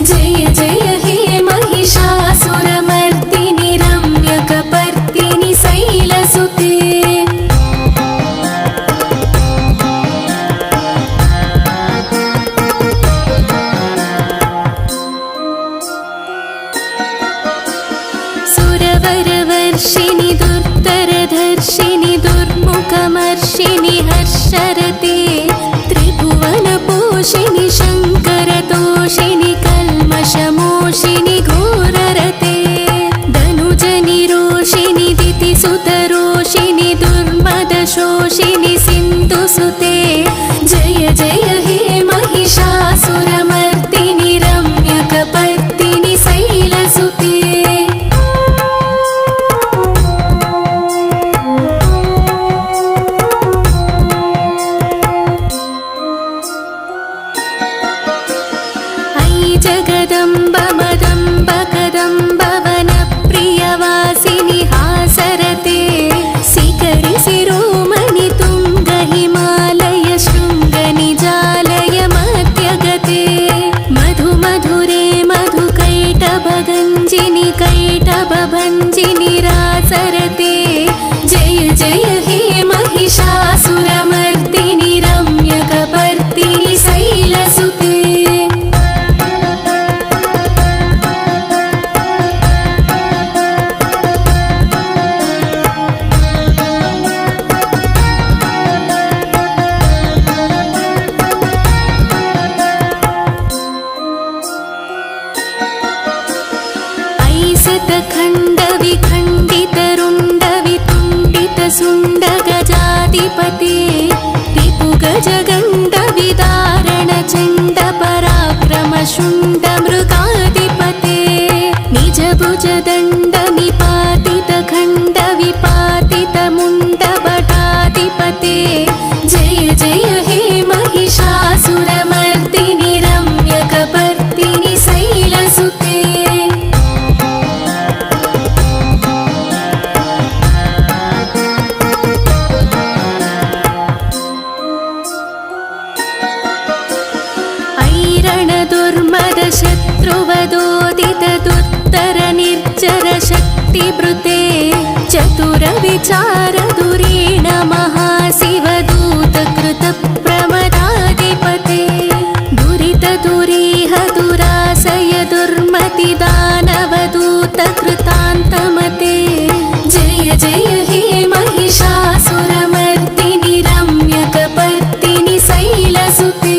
जय जय हे महिषासुरमर्दिनि रम्यकपर्दिनि शैलसुते सुरवरवर्षिणि दुर्धरधर्षिणि दुर्मुखमर्षिणि हर्षरते त्रिभुवनपोषिणि शङ्करतोषिणि कल्मषमोषिणि घोररते धनुजनिरोषिणि दितिसुतरोषिणि दुर्मदशोषिणि सिन्धुसुते जय जय हे महिषासुरमर्दिनि रम्यकपर्दिनि शैलसुते जगदम्ब मदम्ब कदम्ब वनप्रियवासिनि हासरते शिखरि शिरोमणि तुङ्ग हिमालय शृङ्गनिजालय मध्यगते मधु मधुरे मधुकैटभगञ्जिनि कैटभभञ्जिनि रासरते जय जय हे महिषासुरमर्दिनि रम्यकपर्दिनि शैलसुते सुण्डगजाधिपते रिपुगजगण्डविदारणचण्ड पराक्रमशुण्ड मृगाधिपते निजभुजदण्ड निपातितखण्ड विपातितमुण्डभटाधिपते जय जय हे महिषासुरमर्दिनि रम्यकपर्दिनि शैलसुते शत्रुवदोदित दुत्तर निर्जर शक्तिभृते चतुर विचार दुरीण महाशिवदूत कृत प्रमदाधिपते दुरित दुरीह दुराशय दुर्मति दानवदूत कृतान्तमते जय जय हे महिषासुरमर्दिनि रम्यकपर्दिनि शैलसुते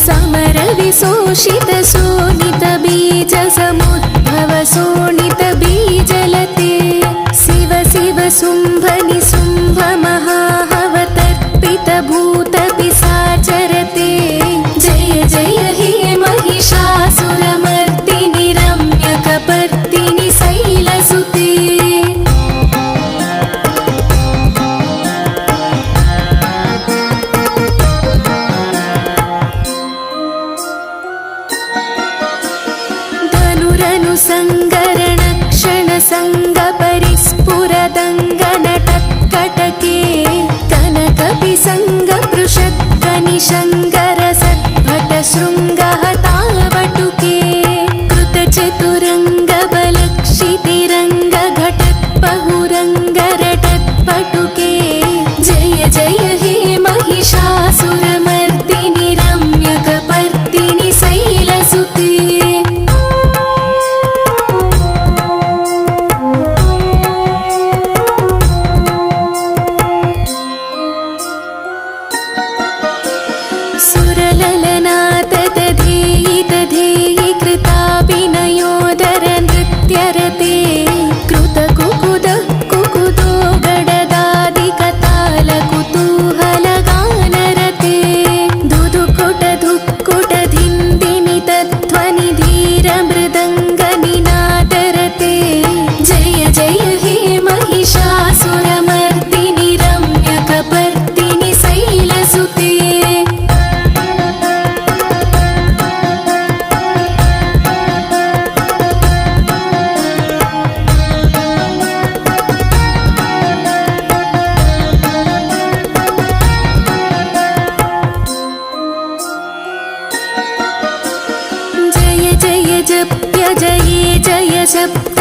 समर विशोषित शोणित बीज समुद्भव शोणित बीजलते शिव शिव शुंभ निशुंभ महाहवतर्पित भूत पिशाचरते जय जय हे महिषासुरमर्दिनि रम्यकपर्दिनि शैलसुते संगरण क्षण संग परिस्फुरदंगन टत्कटके वैदेही कृताभिनयोदर नृत्यरते कृतकुकुद कुकुदो गडदादिकताल कुतूहलगानरते दुदुकुट धुक्कुट धिन्दिनि तध्वनि धीर मृदङ्गनिनादरते जय जय हे महिषासुरमर्दिनि रम्यकपर्दिनि शैलसुते जय जय जप्य जये जय जप्य